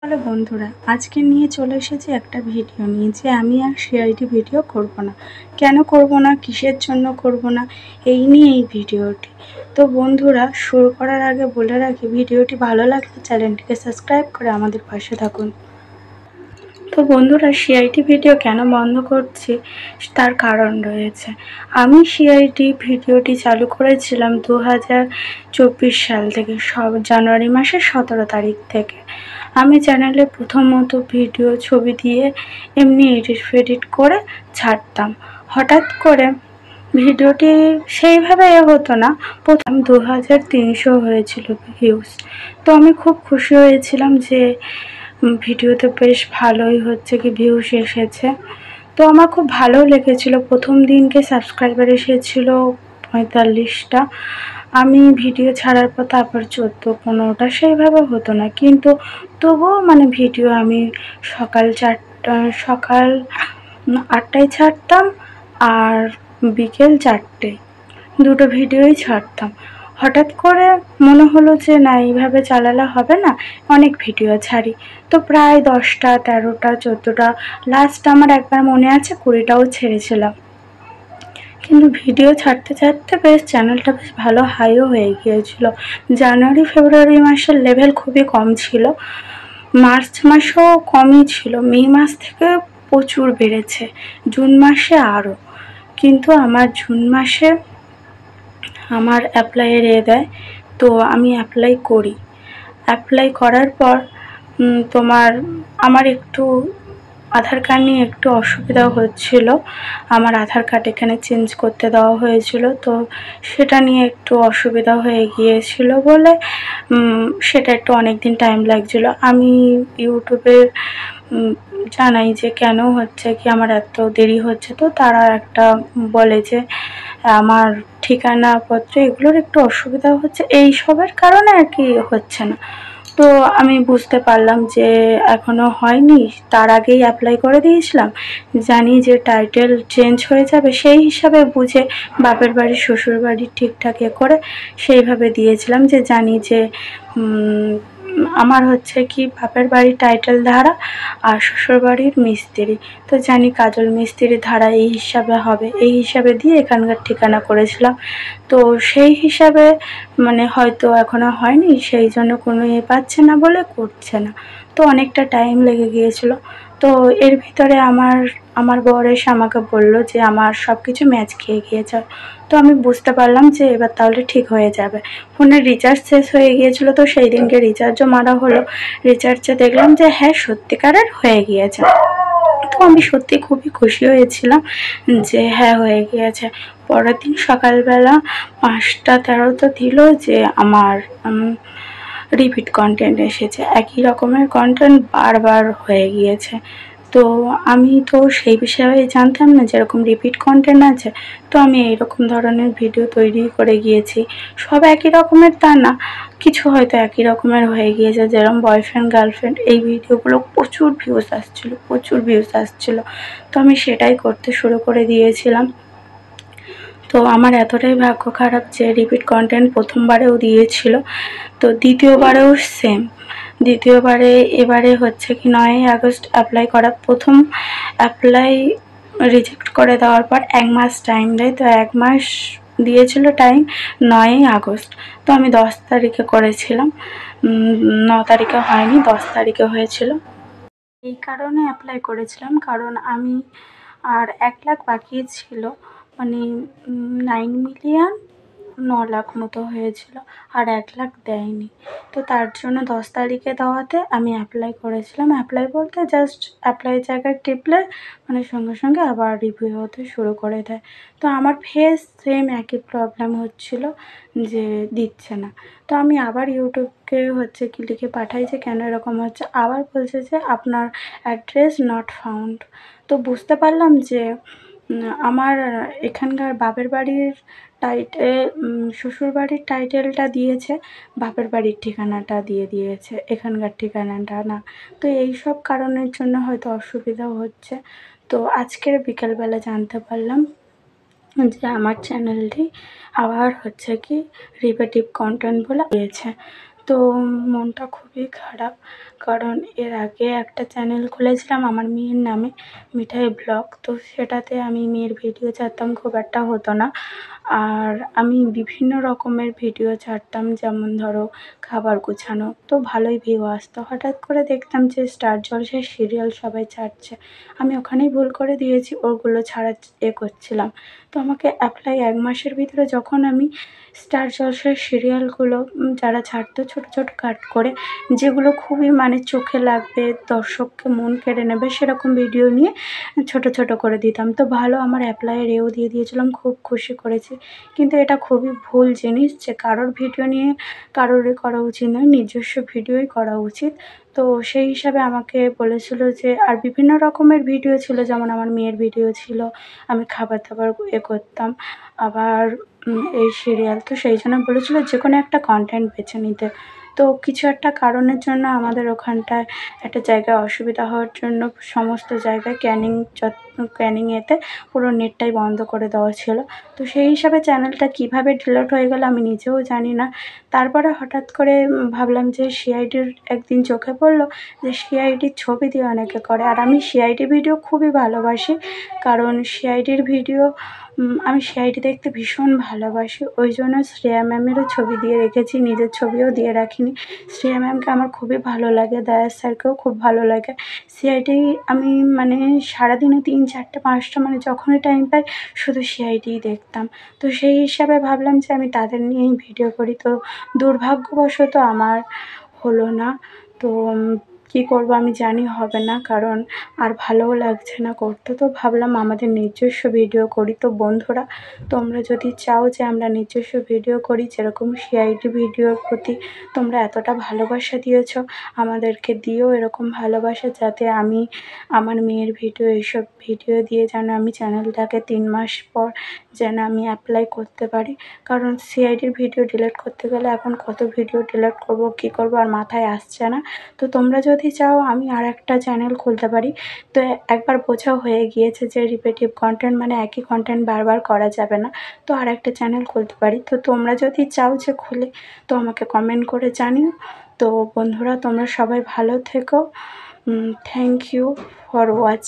Hello বন্ধুরা, আজকে নিয়ে চলে এসেছি একটা ভিডিও নিয়ে যে আমি আর সিআইডি ভিডিও করব না। কেন করব না, কিসের জন্য করব না, এই নিয়ে এই ভিডিওটি। তো বন্ধুরা, শুরু করার আগে বলে রাখি, ভিডিওটি ভালো লাগলে চ্যানেলটিকে সাবস্ক্রাইব করে আমাদের পাশে থাকুন। তো বন্ধুরা, সিআইডি ভিডিও কেন বন্ধ করছি তার কারণ রয়েছে। আমি সিআইডি ভিডিওটি চালু করেছিলাম 2024 সাল থেকে, জানুয়ারি মাসের 17 তারিখ থেকে। আমি চ্যানেলে প্রথমত ভিডিও ছবি দিয়ে এমনি এডিট করে ছাড়তাম। হঠাৎ করে ভিডিওটি সেইভাবে হতো না, প্রথম 2300 হয়েছিল ভিউজ। তো আমি খুব খুশি হয়েছিলাম যে ভিডিওতে বেশ ভালোই হচ্ছে, কি ভিউস এসেছে। তো আমার খুব ভালো লেগেছিল। প্রথম দিনকে সাবস্ক্রাইবার এসেছিল 45টা। আমি ভিডিও ছাড়ার পর তারপর 14-15টা, সেইভাবে হতো না, কিন্তু তবুও ভিডিও আমি সকাল 8টায় ছাড়তাম আর বিকেল 4টায়, দুটো ভিডিওই ছাড়তাম। হঠাৎ করে মনে হলো যে না, এইভাবে চালালে হবে না, অনেক ভিডিও ছাড়ি। তো প্রায় 10টা, 13টা, 14টা, লাস্ট আমার একবার মনে আছে 20টাও ছেড়েছিলাম। কিন্তু ভিডিও ছাড়তে ছাড়তে বেশ চ্যানেলটা বেশ ভালো হাইও হয়ে গিয়েছিল। জানুয়ারি ফেব্রুয়ারি মাসের লেভেল খুবই কম ছিল, মার্চ মাসেও কমই ছিল, মে মাস থেকে প্রচুর বেড়েছে, জুন মাসে আরও। কিন্তু আমার জুন মাসে আমার অ্যাপ্লাইয়ের দেয়, তো আমি অ্যাপ্লাই করি। অ্যাপ্লাই করার পর আমার একটু আধার কার্ড নিয়ে একটু অসুবিধা হচ্ছিল। আমার আধার কার্ড এখানে চেঞ্জ করতে দেওয়া হয়েছিল, তো সেটা নিয়ে একটু অসুবিধা হয়ে গিয়েছিল বলে সেটা একটু অনেক দিন টাইম লাগছিল। আমি ইউটিউবে জানাই যে কেন হচ্ছে, কি আমার এত দেরি হচ্ছে। তো তারা একটা বলে যে আমার ঠিকানাপত্র এগুলোর একটু অসুবিধা হচ্ছে, এই সবের কারণে আর কি হচ্ছে না। তো আমি বুঝতে পারলাম যে এখনও হয়নি, তার আগেই অ্যাপ্লাই করে দিয়েছিলাম। জানি যে টাইটেল চেঞ্জ হয়ে যাবে, সেই হিসাবে বুঝে বাপের বাড়ি শ্বশুর বাড়ি ঠিকঠাক করে সেইভাবে দিয়েছিলাম, যে জানি যে আমার হচ্ছে কি বাপের বাড়ির টাইটেল ধারা আর শ্বশুর বাড়ির মিস্ত্রি। তো জানি কাজল মিস্ত্রি ধারা এই হিসাবে হবে, এই হিসাবে দিয়ে এখানকার ঠিকানা করেছিলাম। তো সেই হিসাবে হয়তো এখনও হয়নি, সেই জন্য কোনো পাচ্ছে না বলে করছে না। তো অনেকটা টাইম লেগে গিয়েছিল। তো এর ভিতরে আমার বর এসে আমাকে বললো যে আমার সব কিছু ম্যাচ খেয়ে গিয়েছে। তো আমি বুঝতে পারলাম যে এবার তাহলে ঠিক হয়ে যাবে। ফোনের রিচার্জ শেষ হয়ে গিয়েছিল, তো সেই দিনকে রিচার্জও মারা হলো। রিচার্জে দেখলাম যে হ্যাঁ, সত্যিকারের হয়ে গিয়েছে। তো আমি সত্যি খুবই খুশি হয়েছিলাম যে হ্যাঁ, হয়ে গিয়েছে। পরের দিন সকালবেলা 5টা 13 দিল যে আমার রিপিট কন্টেন্ট এসেছে, একই রকমের কন্টেন্ট বারবার হয়ে গিয়েছে। তো আমি তো সেই বিষয়ে জানতাম না যেরকম রিপিট কন্টেন্ট আছে। তো আমি এইরকম ধরনের ভিডিও তৈরি করে গিয়েছি। সব একই রকমের তা না, কিছু হয়তো একই রকমের হয়ে গিয়েছে, যেরকম বয়ফ্রেন্ড গার্লফ্রেন্ড, এই ভিডিওগুলো প্রচুর ভিউজ আসছিলো। তো আমি সেটাই করতে শুরু করে দিয়েছিলাম। তো আমার এতটাই ভাগ্য খারাপ যে রিপিট কন্টেন্ট প্রথমবারেও দিয়েছিল, তো দ্বিতীয়বারেও সেম। এবারে হচ্ছে কি 9ই আগস্ট অ্যাপ্লাই করা। প্রথম অ্যাপ্লাই রিজেক্ট করে দেওয়ার পর 1 মাস টাইম দেয়, তো 1 মাস দিয়েছিল টাইম, 9ই আগস্ট। তো আমি 10 তারিখে করেছিলাম, 9 তারিখে হয়নি, 10 তারিখে হয়েছিল। এই কারণে অ্যাপ্লাই করেছিলাম, কারণ আমি আর 1 লাখ বাকি ছিল, 9 মিলিয়ন 9 লাখ মতো হয়েছিল, আর 1 লাখ দেয়নি। তো তার জন্য 10 তারিখে দেওয়াতে আমি অ্যাপ্লাই করেছিলাম। অ্যাপ্লাই বলতে জাস্ট অ্যাপ্লাই জায়গায় টিপলে সঙ্গে সঙ্গে আবার রিভিউ হতে শুরু করে দেয়। তো আমার ফেস সেম একই প্রবলেম হচ্ছিল যে দিচ্ছে না। তো আমি আবার ইউটিউবকে হচ্ছে কি লিখে পাঠাই যে কেন এরকম হচ্ছে। আবার বলছে যে আপনার অ্যাড্রেস নট ফাউন্ড। তো বুঝতে পারলাম যে আমার এখানকার বাপের বাড়ির শ্বশুরবাড়ির টাইটেলটা দিয়েছে, বাপের বাড়ির ঠিকানাটা দিয়ে দিয়েছে, এখানকার ঠিকানাটা না। তো এই সব কারণের জন্য হয়তো অসুবিধা হচ্ছে। তো আজকের বিকেলবেলা জানতে পারলাম যে আমার চ্যানেলটি আবার হচ্ছে কি রিপিটিভ কন্টেন্ট বলে দিয়েছে। তো মনটা খুবই খারাপ, কারণ এর আগে একটা চ্যানেল খুলেছিলাম আমার মেয়ের নামে, মিঠাই ব্লগ। তো সেটাতে আমি মেয়ের ভিডিও ছাড়তাম, খুব একটা হতো না। আর আমি বিভিন্ন রকমের ভিডিও ছাড়তাম, যেমন ধরো খাবার গোছানো, তো ভালোই ভিউ আসতো। হঠাৎ করে দেখতাম যে স্টার জলসায় সিরিয়াল সবাই ছাড়ছে, আমি ওখানেই ভুল করে দিয়েছি, ওগুলো ছাড়া করছিলাম। তো আমাকে অ্যাপ্লাই 1 মাসের ভিতরে যখন আমি স্টার জলসার সিরিয়ালগুলো যারা ছাড়তো ছোটো ছোটো কাট করে, যেগুলো খুবই মানে চোখে লাগবে, দর্শককে মন কেড়ে নেবে, সেরকম ভিডিও নিয়ে ছোটো ছোটো করে দিতাম। তো ভালো আমার অ্যাপ্লাইয়ের এও দিয়ে দিয়েছিলাম, খুব খুশি করেছি। কিন্তু এটা খুবই ভুল জিনিস যে কারোর ভিডিও নিয়ে কারোরই করা উচিত নয়, নিজস্ব ভিডিওই করা উচিত। তো সেই হিসাবে আমাকে বলেছিল যে, আর বিভিন্ন রকমের ভিডিও ছিল, যেমন আমার মেয়ের ভিডিও ছিল, আমি খাবার দাবার করতাম, আবার এই সিরিয়াল। তো সেই জন্য বলেছিল যে কোনো একটা কন্টেন্ট বেছে নিতে। তো কিছু একটা কারণের জন্য আমাদের ওখানটায় একটা জায়গায় অসুবিধা হওয়ার জন্য সমস্ত জায়গায় ক্যানিংয়েতে পুরো নেটটাই বন্ধ করে দেওয়া ছিল। তো সেই হিসাবে চ্যানেলটা কীভাবে ডিলিট হয়ে গেল আমি নিজেও জানি না। তারপরে হঠাৎ করে ভাবলাম যে সিআইডির একদিন চোখে পড়লো যে সিআইডির ছবি দিয়ে অনেকে করে, আর আমি সিআইডি ভিডিও খুবই ভালোবাসি, কারণ সিআইডির ভিডিও আমি সিআইডি দেখতে ভীষণ ভালোবাসি। ওই জন্য শ্রেয়া ম্যামেরও ছবি দিয়ে রেখেছি, নিজের ছবিও দিয়ে রাখিনি। শ্রেয়া ম্যামকে আমার খুবই ভালো লাগে, দয়া স্যারকেও খুব ভালো লাগে। সিআইডি আমি মানে সারাদিনে 3, 4, 5টা মানে যখনই টাইম পাই শুধু সিআইডিই দেখতাম। তো সেই হিসাবে ভাবলাম যে আমি তাদের নিয়েই ভিডিও করি। তো দুর্ভাগ্যবশত আমার হলো না। তো কী করব আমি জানি হবে না, কারণ আর ভালোও লাগছে না করতে। তো ভাবলাম আমাদের নিজস্ব ভিডিও করি। তো বন্ধুরা, তোমরা যদি চাও যে আমরা নিজস্ব ভিডিও করি, যেরকম সিআইডি ভিডিওর প্রতি তোমরা এতটা ভালোবাসা দিয়েছ, আমাদেরকে দিও এরকম ভালোবাসা, যাতে আমি আমার মেয়ের ভিডিও, এইসব ভিডিও দিয়ে যেন আমি চ্যানেলটাকে 3 মাস পর যেন আমি অ্যাপ্লাই করতে পারি। কারণ সিআইডির ভিডিও ডিলিট করতে গেলে এখন কত ভিডিও ডিলিট করব, কী করব আর মাথায় আসছে না। তো তোমরা যদি চাও আমি আরেকটা চ্যানেল খুলতে পারি। তো একবার বোঝা হয়ে গিয়েছে যে রিপিটিভ কন্টেন্ট মানে একই কন্টেন্ট বারবার করা যাবে না। তো আরেকটা চ্যানেল খুলতে পারি। তো তোমরা যদি চাও যে খুলি, তো আমাকে কমেন্ট করে জানিও। তো বন্ধুরা, তোমরা সবাই ভালো থেকো। Thank you for watching.